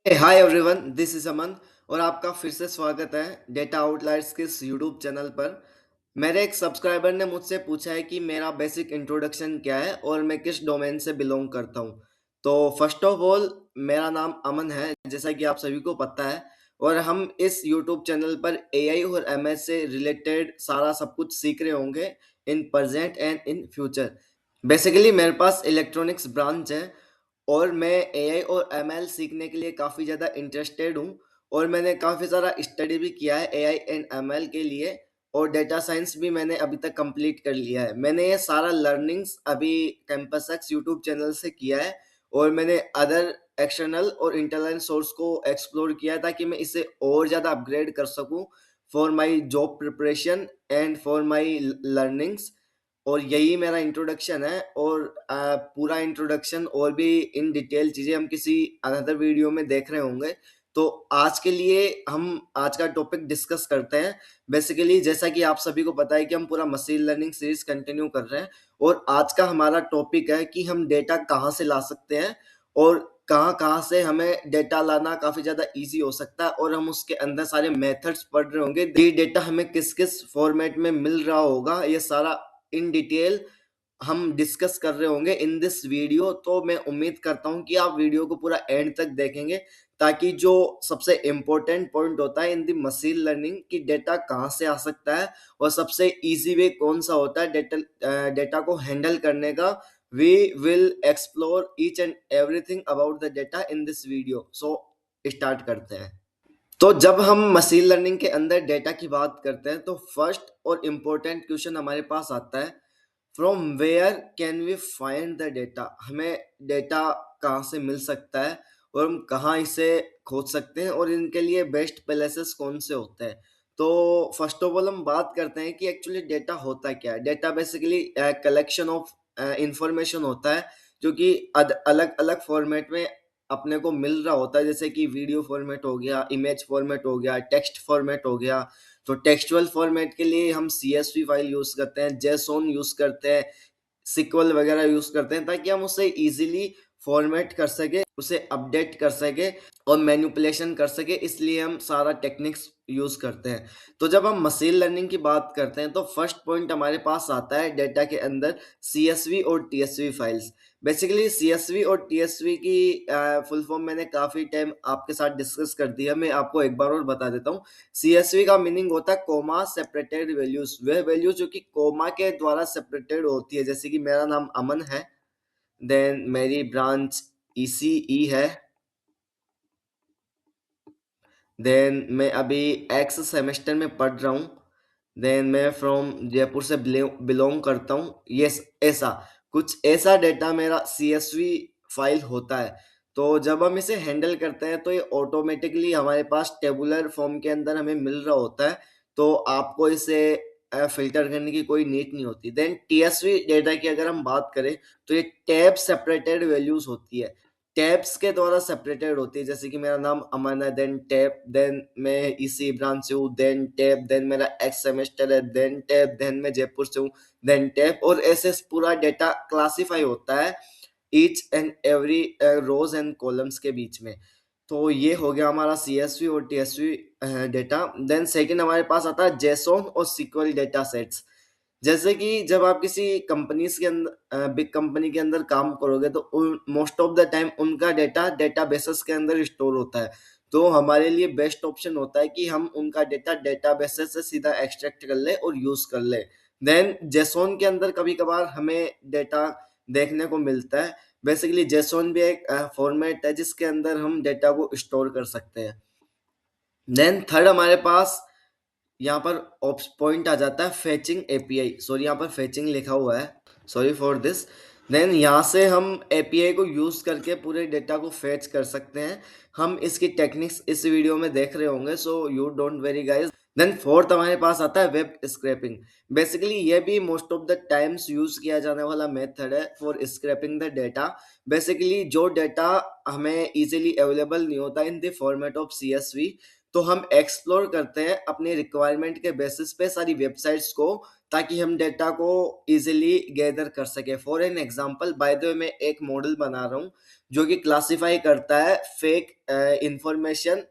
Hi everyone, this is अमन और आपका फिर से स्वागत है डेटा आउटलायर्स के इस यूट्यूब चैनल पर। मेरे एक सब्सक्राइबर ने मुझसे पूछा है कि मेरा बेसिक इंट्रोडक्शन क्या है और मैं किस डोमेन से बिलोंग करता हूँ। तो फर्स्ट ऑफ ऑल, मेरा नाम अमन है, जैसा कि आप सभी को पता है। और हम इस यूट्यूब चैनल पर एआई और एमएल से रिलेटेड सारा सब कुछ सीख रहे होंगे in present and in future. Basically मेरे पास इलेक्ट्रॉनिक्स ब्रांच है और मैं एआई और एमएल सीखने के लिए काफ़ी ज़्यादा इंटरेस्टेड हूँ। और मैंने काफ़ी सारा स्टडी भी किया है एआई एंड एमएल के लिए। और डेटा साइंस भी मैंने अभी तक कंप्लीट कर लिया है। मैंने ये सारा लर्निंग्स अभी कैंपस एक्स यूट्यूब चैनल से किया है। और मैंने अदर एक्सटर्नल और इंटरनल सोर्स को एक्सप्लोर किया है ताकि मैं इसे और ज़्यादा अपग्रेड कर सकूँ for my job preparation and for my learnings. और यही मेरा इंट्रोडक्शन है। और पूरा इंट्रोडक्शन और भी इन डिटेल चीज़ें हम किसी अनदर वीडियो में देख रहे होंगे। तो आज के लिए हम आज का टॉपिक डिस्कस करते हैं। बेसिकली जैसा कि आप सभी को पता है कि हम पूरा मशीन लर्निंग सीरीज कंटिन्यू कर रहे हैं। और आज का हमारा टॉपिक है कि हम डेटा कहाँ से ला सकते हैं और कहाँ कहाँ से हमें डेटा लाना काफ़ी ज़्यादा इजी हो सकता है। और हम उसके अंदर सारे मेथड्स पढ़ रहे होंगे, ये डेटा हमें किस किस फॉर्मेट में मिल रहा होगा, ये सारा इन डिटेल हम डिस्कस कर रहे होंगे इन दिस वीडियो। तो मैं उम्मीद करता हूं कि आप वीडियो को पूरा एंड तक देखेंगे ताकि जो सबसे इम्पोर्टेंट पॉइंट होता है इन दी मशीन लर्निंग कि डेटा कहाँ से आ सकता है और सबसे इजी वे कौन सा होता है डेटा को हैंडल करने का, we will explore each and everything about the data in this video. So start करते हैं। तो जब हम मशीन लर्निंग के अंदर डेटा की बात करते हैं तो फर्स्ट और इम्पोर्टेंट क्वेश्चन हमारे पास आता है, from where can we find the data. हमें डेटा कहाँ से मिल सकता है और हम कहाँ इसे खोज सकते हैं और इनके लिए बेस्ट प्लेसेस कौन से होते हैं। तो फर्स्ट ऑफ ऑल हम बात करते हैं कि एक्चुअली डेटा होता क्या है। Data basically collection of information होता है जो कि अलग अलग फॉर्मेट में अपने को मिल रहा होता है, जैसे कि वीडियो फॉर्मेट हो गया, इमेज फॉर्मेट हो गया, टेक्स्ट फॉर्मेट हो गया। तो टेक्सचुअल फॉर्मेट के लिए हम सीएसवी फाइल यूज करते हैं, जेसोन यूज करते हैं, सिक्वल वगैरह यूज करते हैं ताकि हम उसे इजीली फॉर्मेट कर सके, उसे अपडेट कर सके और मैनिपुलेशन कर सके। इसलिए हम सारा टेक्निक्स यूज करते हैं। तो जब हम मशीन लर्निंग की बात करते हैं तो फर्स्ट पॉइंट हमारे पास आता है डेटा के अंदर सीएसवी और टीएसवी फाइल्स। बेसिकली सीएसवी और टीएसवी की फुल फॉर्म मैंने काफी टाइम आपके साथ डिस्कस कर दिया, मैं आपको एक बार और बता देता हूँ। सीएसवी का मीनिंग होता है कोमा सेपरेटेड वैल्यूज, वह वैल्यू जो कि कोमा के द्वारा सेपरेटेड होती है। जैसे कि मेरा नाम अमन है, देन मेरी ब्रांच ईसीई है, देन मैं अभी एक्स सेमेस्टर में पढ़ रहा हूँ, देन मैं फ्रॉम जयपुर से बिलोंग करता हूँ। यस, ऐसा कुछ ऐसा डेटा मेरा सीएसवी फाइल होता है। तो जब हम इसे हैंडल करते हैं तो ये ऑटोमेटिकली हमारे पास टेबुलर फॉर्म के अंदर हमें मिल रहा होता है। तो आपको इसे फिल्टर करने की कोई नीड नहीं होती। देन टीएसवी डेटा की अगर हम बात करें तो ये टैब सेपरेटेड वैल्यूज होती है, टैब्स के द्वारा सेपरेटेड होती है। जैसे कि मेरा नाम अमन है, देन टैब, देन मैं इसी ब्रांच से हूँ, देन टैब, देन मेरा एक्स सेमेस्टर है, देन टैब, देन मैं जयपुर से हूँ, देन टैब। और ऐसे पूरा डेटा क्लासिफाई होता है each and every rows and columns के बीच में। तो ये हो गया हमारा सीएसवी और टीएसवी डेटा। देन सेकंड हमारे पास आता है जेसोन और सीक्वल डेटा सेट्स। जैसे कि जब आप किसी कंपनीज के अंदर, बिग कंपनी के अंदर काम करोगे तो मोस्ट ऑफ द टाइम उनका डेटा डेटाबेसेस के अंदर स्टोर होता है। तो हमारे लिए बेस्ट ऑप्शन होता है कि हम उनका डेटा डेटाबेसेस से सीधा एक्सट्रैक्ट कर ले और यूज कर ले। देन जेसोन के अंदर कभी कभार हमें डेटा देखने को मिलता है। बेसिकली जेसोन भी एक फॉर्मेट है जिसके अंदर हम डेटा को स्टोर कर सकते हैं। देन थर्ड हमारे पास यहाँ पर पॉइंट आ जाता है फेचिंग एपीआई। सॉरी, यहाँ पर फेचिंग लिखा हुआ है, सॉरी फॉर दिस। देन यहाँ से हम एपीआई को यूज करके पूरे डेटा को फेच कर सकते हैं। हम इसकी टेक्निक्स इस वीडियो में देख रहे होंगे, so you don't worry guys. Then fourth हमारे पास आता है वेब स्क्रैपिंग। बेसिकली ये भी most of the times use किया जाने वाला मेथड है for scraping the data. Basically जो डेटा हमें इजीली अवेलेबल नहीं होता in the format of CSV, तो हम एक्सप्लोर करते हैं अपनी रिक्वायरमेंट के बेसिस पे सारी वेबसाइट्स को, ताकि हम डेटा को इजीली गैदर कर सके। For an example, by the way मैं एक मॉडल बना रहा हूँ जो कि क्लासिफाई करता है फेक इंफॉर्मेशन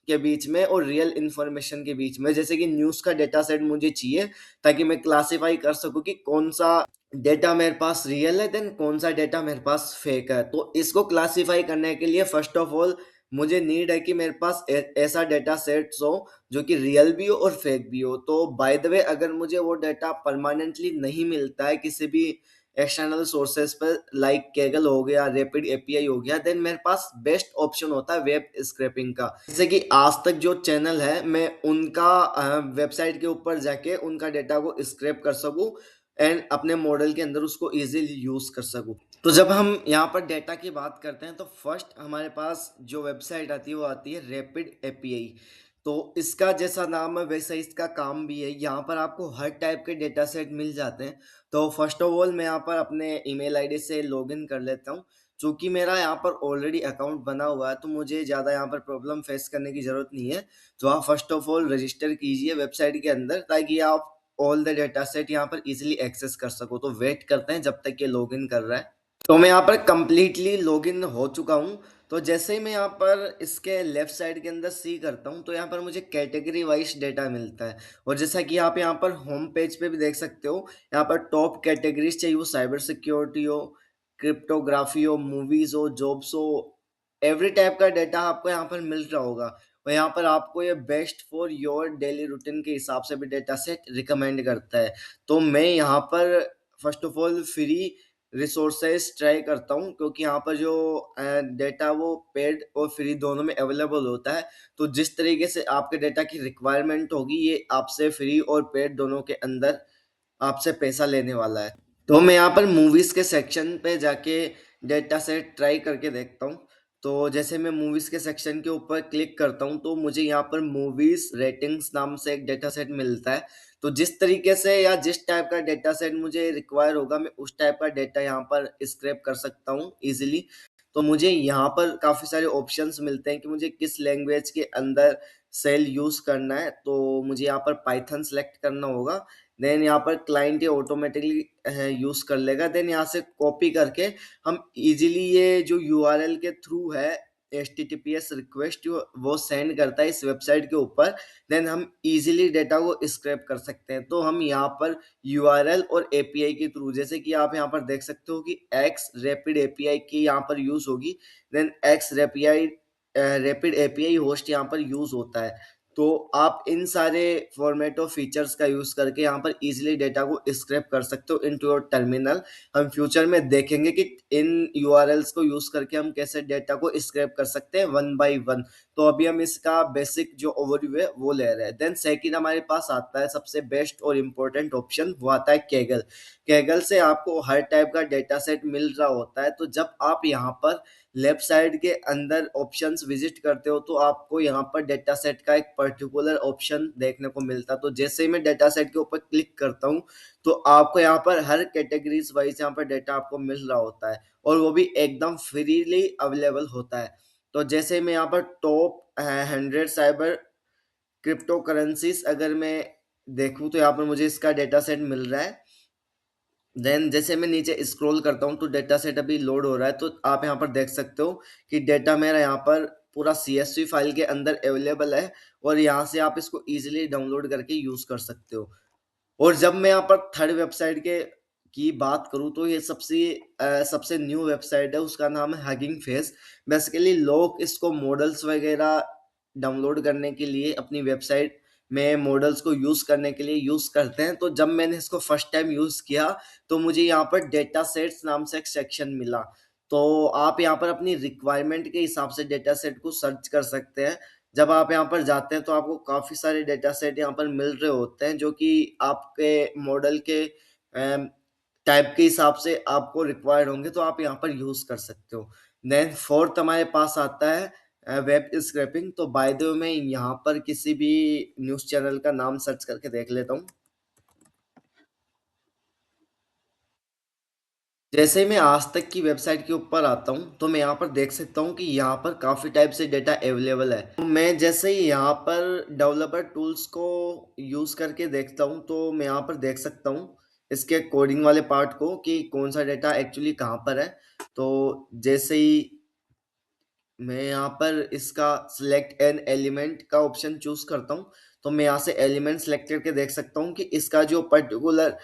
के बीच में और रियल इंफॉर्मेशन के बीच में। जैसे कि न्यूज़ का डेटा सेट मुझे चाहिए ताकि मैं क्लासिफाई कर सकूं कि कौन सा डेटा मेरे पास रियल है, देन कौन सा डेटा मेरे पास फेक है। तो इसको क्लासिफाई करने के लिए फर्स्ट ऑफ ऑल मुझे नीड है कि मेरे पास ऐसा डेटा सेट्स हो जो कि रियल भी हो और फेक भी हो। तो बाय द वे, अगर मुझे वो डेटा परमानेंटली नहीं मिलता है किसी भी एक्सटर्नल सोर्सेज पर, लाइक केगल हो गया, रैपिड एपीआई हो गया, देन मेरे पास बेस्ट ऑप्शन होता है वेब स्क्रैपिंग का। जैसे कि आज तक जो चैनल है, मैं उनका वेबसाइट के ऊपर जाके उनका डेटा को स्क्रैप कर सकूं एंड अपने मॉडल के अंदर उसको इजीली यूज कर सकूं। तो जब हम यहाँ पर डेटा की बात करते हैं तो फर्स्ट हमारे पास जो वेबसाइट आती है वो आती है रैपिड एपीआई। तो इसका जैसा नाम है वैसा इसका काम भी है। यहाँ पर आपको हर टाइप के डेटा सेट मिल जाते हैं। तो फर्स्ट ऑफ ऑल मैं यहाँ पर अपने ईमेल आईडी से लॉगिन कर लेता हूँ। चूंकि मेरा यहाँ पर ऑलरेडी अकाउंट बना हुआ है तो मुझे ज़्यादा यहाँ पर प्रॉब्लम फेस करने की ज़रूरत नहीं है। तो आप फर्स्ट ऑफ ऑल रजिस्टर कीजिए वेबसाइट के अंदर, ताकि आप ऑल द डेटा सेट यहाँ पर इजीली एक्सेस कर सको। तो वेट करते हैं जब तक ये लॉगिन कर रहा है। तो मैं यहाँ पर कंप्लीटली लॉगिन हो चुका हूँ। तो जैसे ही मैं यहाँ पर इसके लेफ्ट साइड के अंदर सी करता हूँ तो यहाँ पर मुझे कैटेगरी वाइज डेटा मिलता है। और जैसा कि आप यहाँ पर होम पेज पे भी देख सकते हो, यहाँ पर टॉप कैटेगरीज, चाहिए वो साइबर सिक्योरिटी हो, क्रिप्टोग्राफी हो, मूवीज हो, जॉब्स हो, एवरी टाइप का डेटा आपको यहाँ पर मिल रहा होगा। और यहाँ पर आपको ये best for your daily routine के हिसाब से भी डेटा सेट रिकमेंड करता है। तो मैं यहाँ पर first of all free resources try करता हूँ, क्योंकि यहाँ पर जो डेटा वो पेड और फ्री दोनों में अवेलेबल होता है। तो जिस तरीके से आपके डेटा की रिक्वायरमेंट होगी, ये आपसे फ्री और पेड दोनों के अंदर आपसे पैसा लेने वाला है। तो मैं यहाँ पर मूवीज के सेक्शन पे जाके डेटा सेट ट्राई करके देखता हूँ। तो जैसे मैं मूवीज के सेक्शन के ऊपर क्लिक करता हूँ तो मुझे यहाँ पर मूवीज रेटिंग्स नाम से एक डेटा सेट मिलता है। तो जिस तरीके से या जिस टाइप का डेटा सेट मुझे रिक्वायर होगा, मैं उस टाइप का डेटा यहाँ पर स्क्रैप कर सकता हूँ इजिली। तो मुझे यहाँ पर काफ़ी सारे ऑप्शंस मिलते हैं कि मुझे किस लैंग्वेज के अंदर सेल यूज़ करना है। तो मुझे यहाँ पर पाइथन सेलेक्ट करना होगा। देन यहाँ पर क्लाइंट ये ऑटोमेटिकली यूज़ कर लेगा। देन यहाँ से कॉपी करके हम इजीली ये जो यूआरएल के थ्रू है HTTPS रिक्वेस्ट वो सेंड करता है इस वेबसाइट के ऊपर। देन हम इजीली डेटा को स्क्रैप कर सकते हैं। तो हम यहाँ पर यूआरएल और एपीआई के थ्रू, जैसे कि आप यहाँ पर देख सकते हो कि एक्स रैपिड एपीआई की यहाँ पर यूज होगी। Then X rapid API host यहाँ पर यूज होता है। तो आप इन सारे फॉर्मेट ऑफ फीचर्स का यूज करके यहाँ पर इजीली डेटा को स्क्रैप कर सकते हो इनटू योर टर्मिनल। हम फ्यूचर में देखेंगे कि इन यूआरएल्स को यूज करके हम कैसे डेटा को स्क्रैप कर सकते हैं वन बाय वन। तो अभी हम इसका बेसिक जो ओवरव्यू है वो ले रहे हैं। देन सेकंड हमारे पास आता है सबसे बेस्ट और इम्पोर्टेंट ऑप्शन, वो आता है कैगल। कैगल से आपको हर टाइप का डेटा सेट मिल रहा होता है। तो जब आप यहाँ पर लेफ्ट साइड के अंदर ऑप्शंस विजिट करते हो तो आपको यहाँ पर डेटा सेट का एक पर्टिकुलर ऑप्शन देखने को मिलता है। तो जैसे ही मैं डेटा सेट के ऊपर क्लिक करता हूँ तो आपको यहाँ पर हर कैटेगरीज वाइज यहाँ पर डेटा आपको मिल रहा होता है, और वो भी एकदम फ्रीली अवेलेबल होता है। तो जैसे मैं यहाँ पर टॉप 100 साइबर क्रिप्टो करेंसीज अगर मैं देखूँ तो यहाँ पर मुझे इसका डेटा सेट मिल रहा है। देन जैसे मैं नीचे स्क्रॉल करता हूँ तो डेटा सेट अभी लोड हो रहा है। तो आप यहाँ पर देख सकते हो कि डेटा मेरा यहाँ पर पूरा CSV फाइल के अंदर अवेलेबल है, और यहाँ से आप इसको इजीली डाउनलोड करके यूज कर सकते हो। और जब मैं यहाँ पर थर्ड वेबसाइट के की बात करूँ तो ये सबसे न्यू वेबसाइट है, उसका नाम है हगिंग फेस। बेसिकली लोग इसको मॉडल्स वगैरह डाउनलोड करने के लिए अपनी वेबसाइट में मॉडल्स को यूज करने के लिए यूज करते हैं। तो जब मैंने इसको फर्स्ट टाइम यूज किया तो मुझे यहाँ पर डेटा सेट्स नाम से एक सेक्शन मिला। तो आप यहाँ पर अपनी रिक्वायरमेंट के हिसाब से डेटा सेट को सर्च कर सकते हैं। जब आप यहाँ पर जाते हैं तो आपको काफ़ी सारे डेटा सेट यहाँ पर मिल रहे होते हैं जो कि आपके मॉडल के टाइप के हिसाब से आपको रिक्वायर्ड होंगे, तो आप यहाँ पर यूज़ कर सकते हो। देन फोर्थ हमारे पास आता है वेब स्क्रैपिंग। तो बाय द वे मैं यहाँ पर किसी भी न्यूज़ चैनल का नाम सर्च करके देख लेता हूँ। जैसे ही मैं आज तक की वेबसाइट के ऊपर आता हूँ तो मैं यहाँ पर देख सकता हूँ कि यहाँ पर काफ़ी टाइप से डेटा अवेलेबल है। तो मैं जैसे ही यहाँ पर डेवलपर टूल्स को यूज़ करके देखता हूँ तो मैं यहाँ पर देख सकता हूँ इसके कोडिंग वाले पार्ट को कि कौन सा डेटा एक्चुअली कहाँ पर है। तो जैसे ही मैं यहाँ पर इसका सिलेक्ट एन एलिमेंट का ऑप्शन चूज करता हूँ तो मैं यहाँ से एलिमेंट सेलेक्ट करके देख सकता हूँ कि इसका जो पर्टिकुलर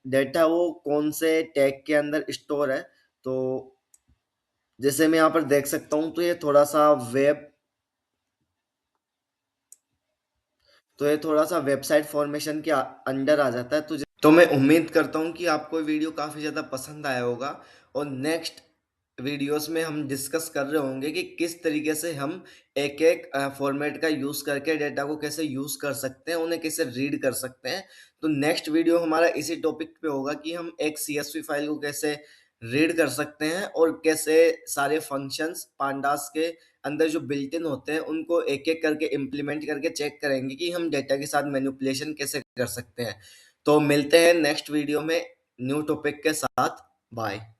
डेटा वो कौन से टैग के अंदर स्टोर है। तो जैसे मैं यहाँ पर देख सकता हूँ तो ये थोड़ा सा वेबसाइट फॉर्मेशन के अंडर आ जाता है। तो मैं उम्मीद करता हूँ कि आपको वीडियो काफ़ी ज़्यादा पसंद आया होगा और नेक्स्ट वीडियोस में हम डिस्कस कर रहे होंगे कि किस तरीके से हम एक एक फॉर्मेट का यूज़ करके डेटा को कैसे यूज़ कर सकते हैं, उन्हें कैसे रीड कर सकते हैं। तो नेक्स्ट वीडियो हमारा इसी टॉपिक पे होगा कि हम एक सीएसवी फाइल को कैसे रीड कर सकते हैं और कैसे सारे फंक्शंस पांडास के अंदर जो बिल्ट इन होते हैं उनको एक एक करके इम्प्लीमेंट करके चेक करेंगे कि हम डेटा के साथ मैनिपुलेशन कैसे कर सकते हैं। तो मिलते हैं नेक्स्ट वीडियो में न्यू टॉपिक के साथ। बाय।